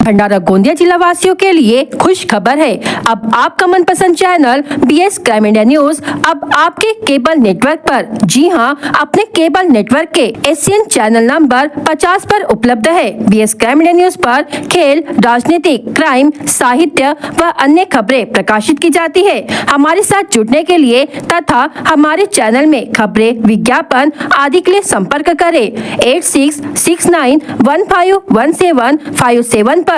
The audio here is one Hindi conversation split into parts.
भंडारा गोंदिया जिला वासियों के लिए खुश खबर है। अब आपका मनपसंद channel BS crime India news अब आपके केबल नेटवर्क पर, जी हां, अपने केबल नेटवर्क के एशियन चैनल नंबर 50 पर उपलब्ध है। BS क्राइम इंडिया न्यूज पर खेल, राजनीतिक, क्राइम, साहित्य व अन्य खबरें प्रकाशित की जाती है। हमारे साथ जुड़ने के लिए तथा हमारे चैनल में खबरें, विज्ञापन आदि के लिए संपर्क करें 8669151757 पर।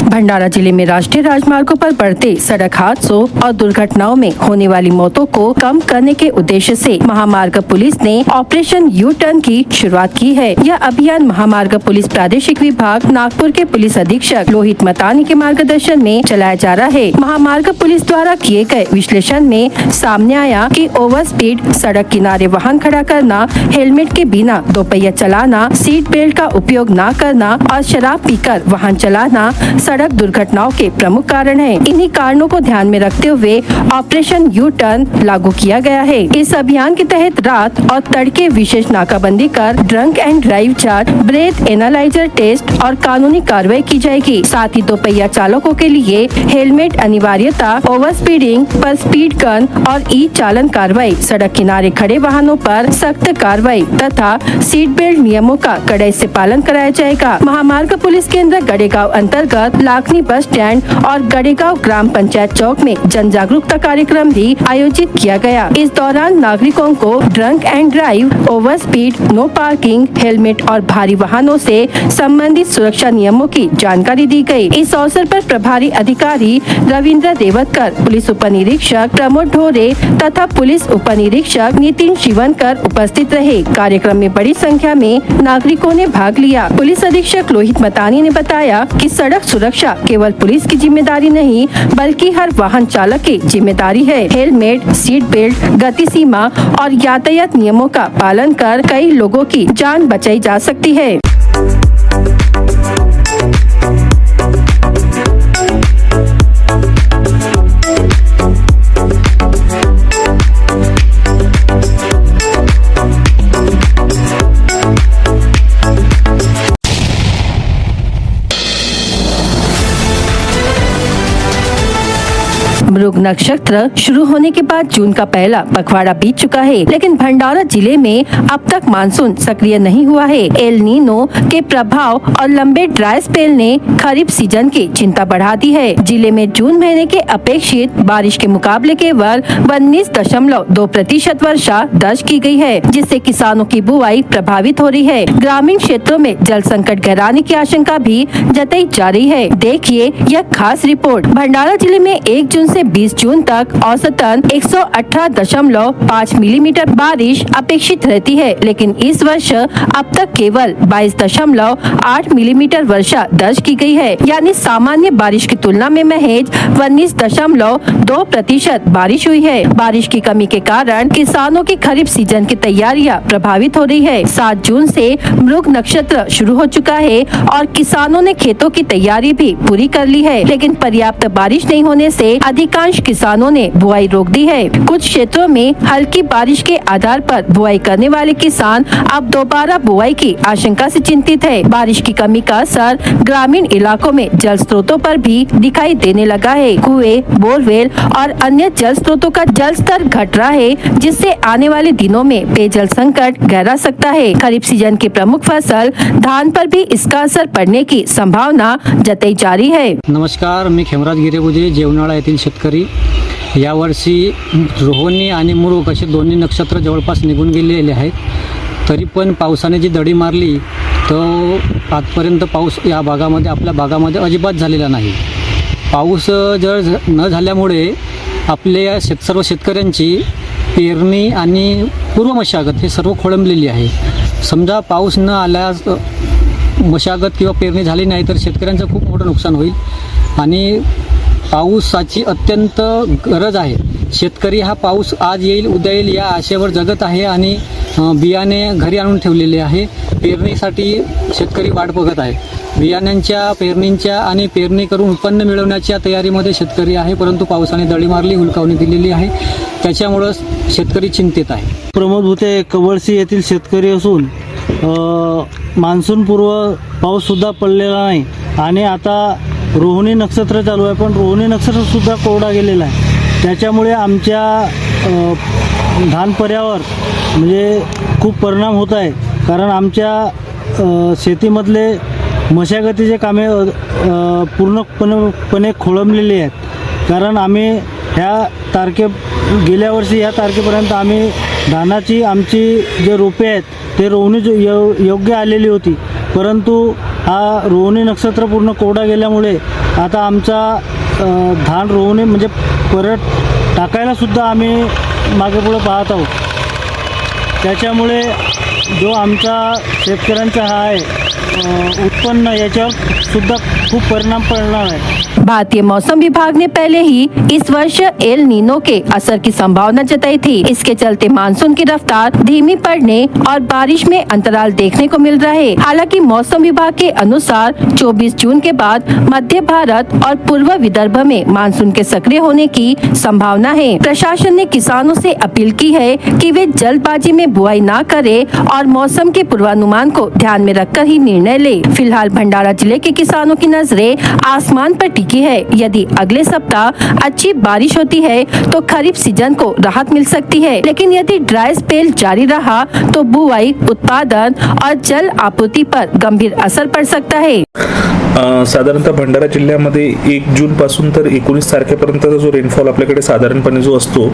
भंडारा जिले में राष्ट्रीय राजमार्गों पर बढ़ते सड़क हादसों और दुर्घटनाओं में होने वाली मौतों को कम करने के उद्देश्य से महामार्ग पुलिस ने ऑपरेशन यू टर्न की शुरुआत की है। यह अभियान महामार्ग पुलिस प्रादेशिक विभाग नागपुर के पुलिस अधीक्षक लोहित मतानी के मार्गदर्शन में चलाया जा रहा है। महामार्ग पुलिस द्वारा किए गए विश्लेषण में सामने आया कि ओवर स्पीड, सड़क किनारे वाहन खड़ा करना, हेलमेट के बिना दोपहिया चलाना, सीट बेल्ट का उपयोग न करना और शराब पीकर वाहन चलाना सड़क दुर्घटनाओं के प्रमुख कारण हैं। इन्हीं कारणों को ध्यान में रखते हुए ऑपरेशन यू टर्न लागू किया गया है। इस अभियान के तहत रात और तड़के विशेष नाकाबंदी कर ड्रंक एंड ड्राइव जांच, ब्रेथ एनालाइजर टेस्ट और कानूनी कार्रवाई की जाएगी। साथ ही दोपहिया चालकों के लिए हेलमेट अनिवार्यता, ओवर स्पीडिंग पर स्पीड गन और ई चालन कार्रवाई, सड़क किनारे खड़े वाहनों पर सख्त कार्रवाई तथा सीट बेल्ट नियमों का कड़ाई से पालन कराया जाएगा। महामार्ग पुलिस केंद्र गड़ेगांव अंतर्गत लाखनी बस स्टैंड और गड़ेगांव ग्राम पंचायत चौक में जन जागरूकता कार्यक्रम भी आयोजित किया गया। इस दौरान नागरिकों को drunk and drive, over speed, no parking, helmet और भारी वाहनों से संबंधित सुरक्षा नियमों की जानकारी दी गई। इस अवसर पर प्रभारी अधिकारी रविंद्र देवतकर, पुलिस उप निरीक्षक प्रमोद ढोरे तथा पुलिस उप निरीक्षक नितिन शिवनकर उपस्थित रहे। कार्यक्रम में बड़ी संख्या में नागरिकों ने भाग लिया। पुलिस अधीक्षक लोहित मतानी ने बताया कि सड़क सुरक्षा केवल पुलिस की जिम्मेदारी नहीं बल्कि हर वाहन चालक की जिम्मेदारी है। हेलमेट, सीट बेल्ट, गति सीमा और यातायात नियमों का पालन कर कई लोगों की जान बचाई जा सकती है। मृग नक्षत्र शुरू होने के बाद जून का पहला पखवाड़ा बीत चुका है, लेकिन भंडारा जिले में अब तक मानसून सक्रिय नहीं हुआ है। एल नीनो के प्रभाव और लंबे ड्राई स्पेल ने खरीफ सीजन की चिंता बढ़ा दी है। जिले में जून महीने के अपेक्षित बारिश के मुकाबले केवल 19.2% वर्षा दर्ज की गई है, जिससे किसानों की बुआई प्रभावित हो रही है। ग्रामीण क्षेत्रों में जल संकट गहराने की आशंका भी जताई जा रही है। देखिए यह खास रिपोर्ट। भंडारा जिले में 1 जून से 20 जून तक औसतन 118.5 मिलीमीटर बारिश अपेक्षित रहती है, लेकिन इस वर्ष अब तक केवल 22.8 मिलीमीटर वर्षा दर्ज की गई है, यानी सामान्य बारिश की तुलना में महज 19.2% बारिश हुई है। बारिश की कमी के कारण किसानों की खरीफ सीजन की तैयारियां प्रभावित हो रही है। 7 जून से मृग नक्षत्र शुरू हो चुका है और किसानों ने खेतों की तैयारी भी पूरी कर ली है, लेकिन पर्याप्त बारिश नहीं होने से अधिकांश किसानों ने बुआई रोक दी है। कुछ क्षेत्रों में हल्की बारिश के आधार पर बुआई करने वाले किसान अब दोबारा बुआई की आशंका से चिंतित है। बारिश की कमी का असर ग्रामीण इलाकों में जल स्रोतों पर भी दिखाई देने लगा है। कुएं, बोरवेल और अन्य जल स्रोतों का जल स्तर घट रहा है, जिससे आने वाले दिनों में पेयजल संकट गहरा सकता है। खरीफ सीजन की प्रमुख फसल धान पर भी इसका असर पड़ने की संभावना जताई जा रही है। नमस्कार, मी खेमराज गिरेबुजे, जेवणाळा येथील शेतकरी। यावर्षी रोहिणी आणि मृग असे दोन्ही नक्षत्र जवळपास निघून गेलेले आहेत, तरी पण पावसाने जी दडी मारली तर आजपर्यंत पाऊस या भागामध्ये, आपल्या भागामध्ये अजिबात झालेला नाही। पाऊस जर न झाल्यामुळे आपल्या सर्व शेतकऱ्यांची पेरणी आणि पूर्व मशागत हे सर्व खोळंबलेली आहे। समजा पाऊस न आल्यास मशागत किंवा पेरणी झाली नाही तर शेतकऱ्यांचं खूप मोठं नुकसान होईल आणि पाऊसाची अत्यंत गरज आहे। शेतकरी हा पाऊस आज येईल उद्या येईल या आशेवर जगत आहे आणि बियाणे घरी आणून ठेवलेले आहे। पेरणीसाठी शेतकरी वाट बघत आहे। बियाण्यांच्या पेरणींच्या आणि पेरणी करून उत्पन्न मिळवण्याच्या तयारीमध्ये शेतकरी आहे, परंतु पावसाने दडी मारली, हुलकावणी दिलेली आहे, त्याच्यामुळे शेतकरी चिंतित आहे। प्रमोद भुते कवळसी येथील शेतकरी असून मान्सूनपूर्व पाऊससुद्धा पडलेला नाही आणि आता रोहिणी नक्षत्र चालू आहे, पण रोहिणी नक्षत्रसुद्धा कोरडा गेलेला आहे. त्याच्यामुळे आमच्या धानपर्यावर म्हणजे खूप परिणाम होत आहे. कारण आमच्या शेतीमधले मशागतीचे कामे पूर्णपणे खोळंबलेली आहेत. कारण आम्ही गेल्या वर्षी ह्या तारखेपर्यंत आम्ही धानाची आमची जे रोपे आहेत ते रोवणी योग्य आलेली होती, परंतु हा रोहिणी नक्षत्र पूर्ण कोरडा गेल्यामुळे आता आमचा धान रोवणी म्हणजे परत टाकायलासुद्धा आम्ही मागे पुढे पाहत आहोत. त्याच्यामुळे जो आमचा शेतकऱ्यांचा हा आहे उत्पन्न याच्यावर सुद्धा खूप परिणाम पडणार आहे. भारतीय मौसम विभाग ने पहले ही इस वर्ष एल नीनो के असर की संभावना जताई थी. इसके चलते मानसून की रफ्तार धीमी पड़ने और बारिश में अंतराल देखने को मिल रहा है. हालांकि मौसम विभाग के अनुसार 24 जून के बाद मध्य भारत और पूर्व विदर्भ में मानसून के सक्रिय होने की संभावना है. प्रशासन ने किसानों से अपील की है कि वे जल्दबाजी में बुआई न करें और मौसम के पूर्वानुमान को ध्यान में रखकर ही निर्णय ले. फिलहाल भंडारा जिले के किसानों की नजरें आसमान पर टिकी है. यदि अगले सप्ताह अच्छी बारिश होती है तो खरीफ सीजन को राहत मिल सकती है, लेकिन यदि ड्राई स्पेल जारी रहा तो बुआई, उत्पादन और जल आपूर्ति पर गंभीर असर पड़ सकता है. साधारणतः भंडारा जिल्ह्यामध्ये 1 जून पासून तर 19 तारखेपर्यंतचा जो रेनफॉल आपल्याकडे साधारणपणे जो असतो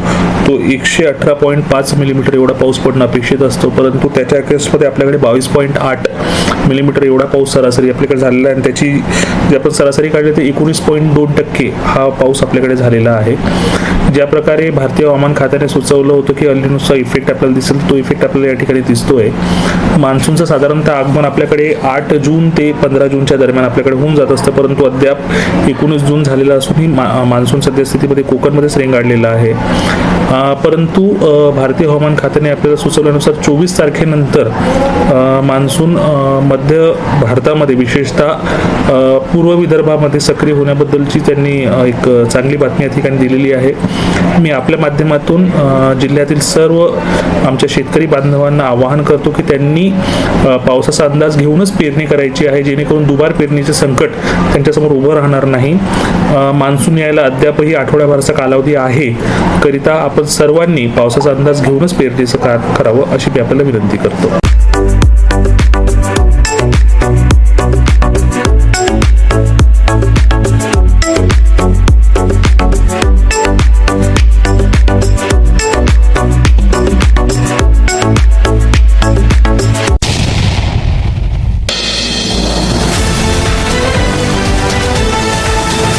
तो 118.5 मिलीमीटर एवढा पाऊस पडणं अपेक्षित असतो, परंतु त्याच्या केसमध्ये आपल्याकडे 22.8 मिलीमीटर एवढा पाऊस सरासरी आपल्याकडे झालेला आहे आणि त्याची जे आपण सरासरी काढली तर 19.2% हा पाऊस आपल्याकडे झालेला आहे. ज्या प्रकारे भारतीय हवामान खात्याने सुचवलं होतं की अल निनोचा इफेक्ट आपल्याला दिसेल, तो इफेक्ट आपल्याला या ठिकाणी दिसतोय. मान्सूनचं साधारणतः आगमन आपल्याकडे 8 जून ते 15 जूनच्या दरम्यान आपल्याकडे होऊन जात असतं, परंतु अद्याप 19 जून झालेला असूनही मान्सून सद्यस्थितीमध्ये कोकणमध्येच रेंगाळलेला आहे. परंतु भारतीय हवामान खात्याने आपल्याला सुचवल्यानुसार 24 तारखेनंतर मान्सून मध्य भारतामध्ये विशेषतः पूर्व विदर्भामध्ये सक्रिय होण्याबद्दलची त्यांनी एक चांगली बातमी या ठिकाणी दिलेली आहे. मी आपल्या माध्यमातून जिल्ह्यातील सर्व आमच्या शेतकरी बांधवांना आवाहन करतो की त्यांनी पावसाचा अंदाज घेऊनच पेरणी करायची आहे, जेणेकरून दुबार पेरणीचे संकट त्यांच्यासमोर उभं राहणार नाही. मान्सून यायला अद्यापही आठवड्याभराचा कालावधी आहे, करिता आपण सर्वांनी पावसाचा अंदाज घेऊनच पेरणीचं कार्य करावं अशी मी आपल्याला विनंती करतो.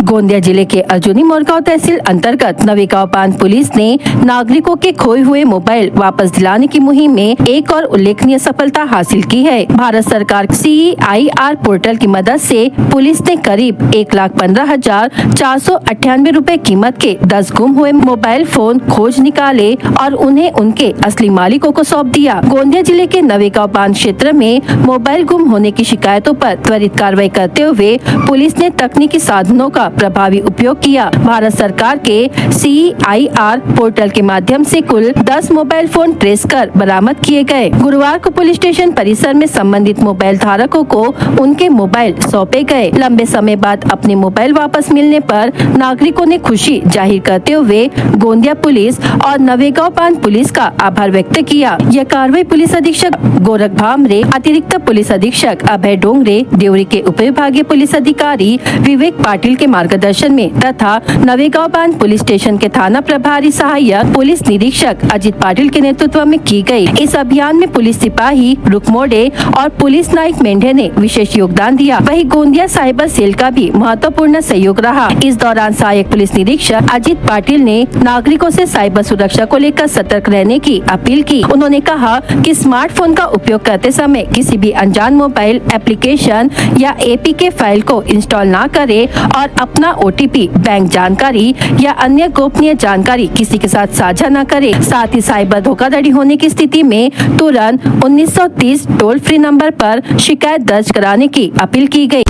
गोंदिया जिले के अर्जुनी मोरगांव तहसील अंतर्गत नवेगांव बांध पुलिस ने नागरिकों के खोए हुए मोबाइल वापस दिलाने की मुहिम में एक और उल्लेखनीय सफलता हासिल की है. भारत सरकार CEIR पोर्टल की मदद से पुलिस ने करीब 1,15,498 रुपए कीमत के 10 गुम हुए मोबाइल फोन खोज निकाले और उन्हें उनके असली मालिकों को सौंप दिया. गोंदिया जिले के नवेगांव बांध क्षेत्र में मोबाइल गुम होने की शिकायतों पर त्वरित कार्रवाई करते हुए पुलिस ने तकनीकी साधनों का प्रभावी उपयोग किया. भारत सरकार के CEIR पोर्टल के माध्यम से कुल 10 मोबाइल फोन ट्रेस कर बरामद किए गए. गुरुवार को पुलिस स्टेशन परिसर में संबंधित मोबाइल धारकों को उनके मोबाइल सौंपे गए. लंबे समय बाद अपने मोबाइल वापस मिलने पर नागरिकों ने खुशी जाहिर करते हुए गोंदिया पुलिस और नवेगांव बांध पुलिस का आभार व्यक्त किया. यह कार्रवाई पुलिस अधीक्षक गोरख भामरे, अतिरिक्त पुलिस अधीक्षक अभय डोंगरे, देवरी के उपविभागीय पुलिस अधिकारी विवेक पाटिल के मार्गदर्शन में तथा नवेगांव बांध पुलिस स्टेशन के थाना प्रभारी सहायक पुलिस निरीक्षक अजित पाटिल के नेतृत्व में की गई. इस अभियान में पुलिस सिपाही रुकमोडे और पुलिस नायक मेंढे ने विशेष योगदान दिया. वहीं गोंदिया साइबर सेल का भी महत्वपूर्ण सहयोग रहा. इस दौरान सहायक पुलिस निरीक्षक अजित पाटिल ने नागरिकों से साइबर सुरक्षा को लेकर सतर्क रहने की अपील की. उन्होंने कहा कि स्मार्टफोन का उपयोग करते समय किसी भी अनजान मोबाइल एप्लीकेशन या APK फाइल को इंस्टॉल न करें और अपना OTP, बैंक जानकारी या अन्य गोपनीय जानकारी किसी के साथ साझा न करें. साथ ही साइबर धोखाधड़ी होने की स्थिति में तुरंत 1930 टोल फ्री नंबर पर शिकायत दर्ज कराने की अपील की गई.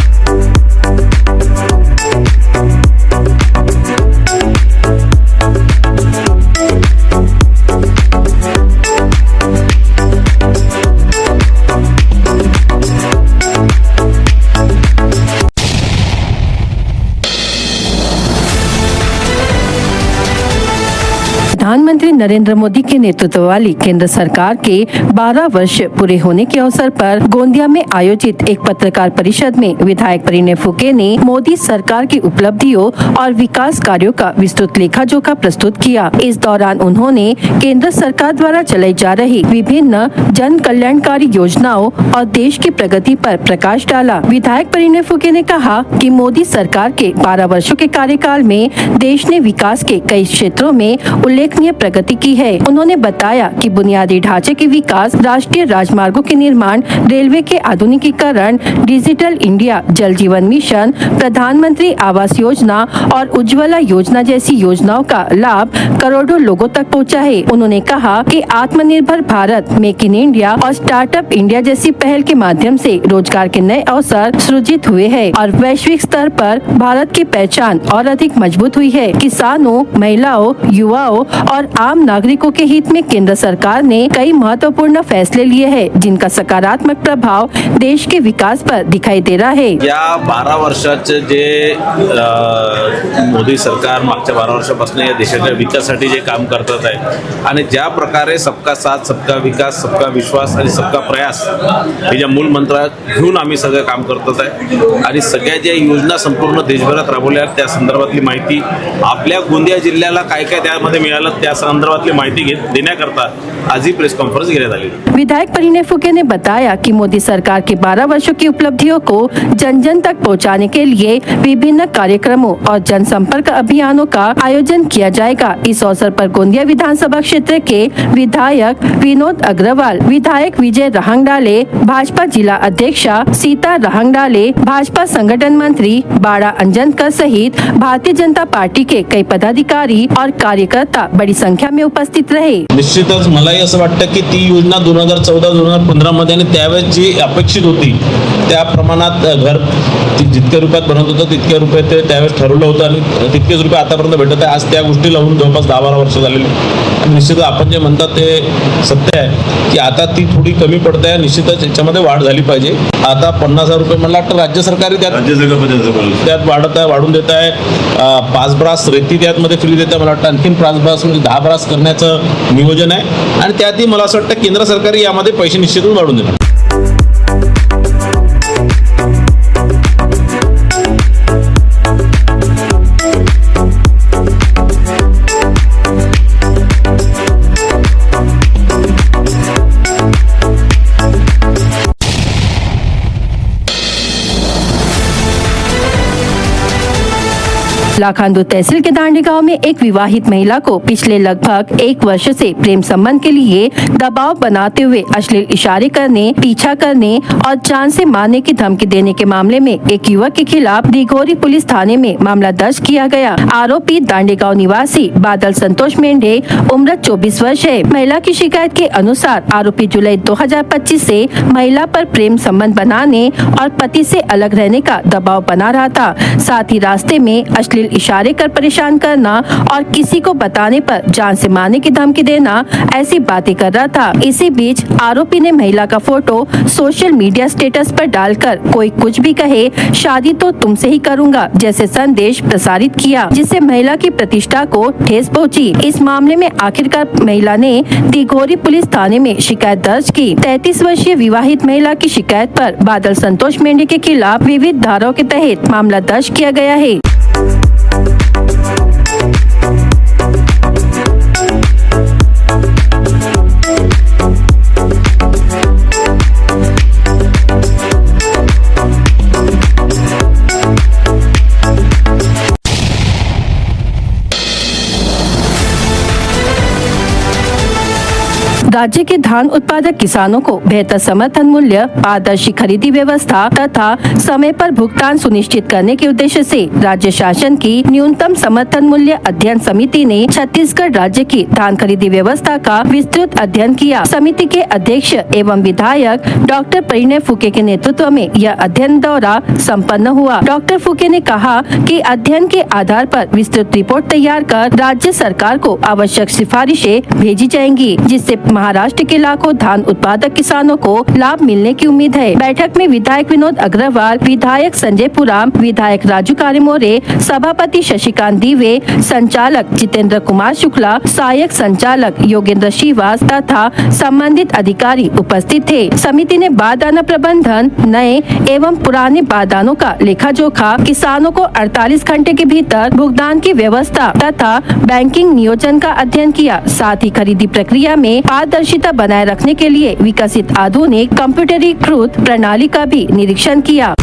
नरेंद्र मोदी के नेतृत्व वाली केंद्र सरकार के 12 वर्ष पूरे होने के अवसर पर गोंदिया में आयोजित एक पत्रकार परिषद में विधायक परिणय फुके ने मोदी सरकार की उपलब्धियों और विकास कार्यों का विस्तृत लेखा जोखा प्रस्तुत किया। इस दौरान उन्होंने केंद्र सरकार द्वारा चलाई जा रही विभिन्न जन कल्याणकारी योजनाओं और देश की प्रगति पर प्रकाश डाला। विधायक परिणय फुके ने कहा कि मोदी सरकार के 12 वर्षों के कार्यकाल में देश ने विकास के कई क्षेत्रों में उल्लेखनीय प्रगति की है। उन्होंने बताया कि बुनियादी ढांचे के विकास, राष्ट्रीय राजमार्गों के निर्माण, रेलवे के आधुनिकीकरण, डिजिटल इंडिया, जल जीवन मिशन, प्रधानमंत्री आवास योजना और उज्ज्वला योजना जैसी योजनाओं का लाभ करोड़ों लोगों तक पहुंचा है। उन्होंने कहा कि आत्मनिर्भर भारत, मेक इन इंडिया और स्टार्टअप इंडिया जैसी पहल के माध्यम से रोजगार के नए अवसर सृजित हुए हैं और वैश्विक स्तर पर भारत की पहचान और अधिक मजबूत हुई है। किसानों, महिलाओं, युवाओं और आम नागरिकों के हित में केंद्र सरकार ने कई महत्वपूर्ण फैसले लिए हैं, जिनका सकारात्मक प्रभाव देश के विकास पर दिखाई दे रहा है। या 12 वर्षाचे जे मोदी सरकार मागच्या 12 वर्षापासून या देशाच्या विकासासाठी जे काम करतात आहे आणि ज्या प्रकारे सबका साथ, सबका विकास, सबका विश्वास आणि सबका प्रयास हे ज्या मूल मंत्र घेऊन आम्ही सगळं काम करतात आहे आणि सगळ्या ज्या योजना संपूर्ण देशभरात राबवल्या त्या संदर्भातली माहिती आपल्या गोंदिया जिल्ह्याला काय काय त्यामध्ये मिळालं त्या संदर्भातली माहिती देण्याकरता आज ही प्रेस कॉन्फ्रेंस घेण्यात आली। विधायक परिणय फुके ने बताया कि मोदी सरकार की 12 वर्षों की उपलब्धियों को जन जन तक पहुंचाने के लिए विभिन्न कार्यक्रमों और जनसंपर्क अभियानों का आयोजन किया जाएगा। इस अवसर पर गोंदिया विधानसभा क्षेत्र के विधायक विनोद अग्रवाल, विधायक विजय रहंगडाले, भाजपा जिला अध्यक्षा सीता रहंगडाले, भाजपा संगठन मंत्री बाड़ा अंजनकर सहित भारतीय जनता पार्टी के कई पदाधिकारी और कार्यकर्ता बड़ी संख्या में उपस्थित रहे। निश्चितच मलाही असं वाटतं की ती योजना 2014-2015 मध्ये आणि त्यावेळेस जी अपेक्षित होती त्या प्रमाणात घर जितक्या रुपयात बनवत होतं तितक्या रुपये ते त्यावेळेस ठरवलं होतं आणि तितकेच रुपये आतापर्यंत भेटत आहे। आज त्या गोष्टी लावून जवळपास 10-12 वर्ष झालेली। निश्चितच आपण जे म्हणतात ते सत्य आहे की आता ती थोडी कमी पडते आहे। निश्चितच याच्यामध्ये वाढ झाली पाहिजे। आता 50,000 रुपये मला वाटतं राज्य सरकारी त्यात वाढून देत आहे। 5 ब्रास रेती त्यामध्ये फ्री देत आहे। मला वाटतं आणखीन 5 ब्रास म्हणजे 10 ब्रास करण्याचं नियोजन आहे आणि त्यातही मला असं वाटतं केंद्र सरकार यामध्ये पैसे निश्चितच वाढून देणार। लाखांदू तहसील के दांडी गांव में एक विवाहित महिला को पिछले लगभग 1 वर्ष से प्रेम संबंध के लिए दबाव बनाते हुए अश्लील इशारे करने, पीछा करने और जान से मारने की धमकी देने के मामले में एक युवक के खिलाफ दिघोरी पुलिस थाने में मामला दर्ज किया गया। आरोपी दांडी गांव निवासी बादल संतोष मेंढे, उम्र 24 वर्ष है। महिला की शिकायत के अनुसार आरोपी जुलाई 2025 से महिला पर प्रेम संबंध बनाने और पति से अलग रहने का दबाव बना रहा था। साथ ही रास्ते में अश्लील इशारे कर परेशान करना और किसी को बताने पर जान से मारने की धमकी देना, ऐसी बातें कर रहा था। इसी बीच आरोपी ने महिला का फोटो सोशल मीडिया स्टेटस पर डालकर कोई कुछ भी कहे, शादी तो तुमसे ही करूंगा जैसे संदेश प्रसारित किया, जिससे महिला की प्रतिष्ठा को ठेस पहुंची। इस मामले में आखिरकार महिला ने दिघोरी पुलिस थाने में शिकायत दर्ज की। 33 वर्षीय विवाहित महिला की शिकायत पर बादल संतोष मेंढे के खिलाफ विविध धाराओं के तहत मामला दर्ज किया गया है। राज्य के धान उत्पादक किसानों को बेहतर समर्थन मूल्य, पारदर्शी खरीदी व्यवस्था तथा समय पर भुगतान सुनिश्चित करने के उद्देश्य से राज्य शासन की न्यूनतम समर्थन मूल्य अध्ययन समिति ने छत्तीसगढ़ राज्य की धान खरीदी व्यवस्था का विस्तृत अध्ययन किया। समिति के अध्यक्ष एवं विधायक डॉक्टर परिणय फुके के नेतृत्व में यह अध्ययन दौरा संपन्न हुआ। डॉक्टर फुके ने कहा कि अध्ययन के आधार पर विस्तृत रिपोर्ट तैयार कर राज्य सरकार को आवश्यक सिफारिशें भेजी जाएंगी, जिससे महाराष्ट्र के लाखों धान उत्पादक किसानों को लाभ मिलने की उम्मीद है। बैठक में विधायक विनोद अग्रवाल, विधायक संजय पुराम, विधायक राजू कारेमोरे, सभापति शशिकांत दीवे, संचालक जितेंद्र कुमार शुक्ला, सहायक संचालक योगेंद्र श्रीवास तथा संबंधित अधिकारी उपस्थित थे। समिति ने बारदाना प्रबंधन, नए एवं पुराने बारदानों का लेखा जोखा, किसानों को 48 घंटे के भीतर भुगतान की व्यवस्था तथा बैंकिंग नियोजन का अध्ययन किया। साथ ही खरीदी प्रक्रिया में पारदर्शिता बनाए रखने के लिए विकसित आधुनिक कंप्यूटरीकृत प्रणाली का भी निरीक्षण किया।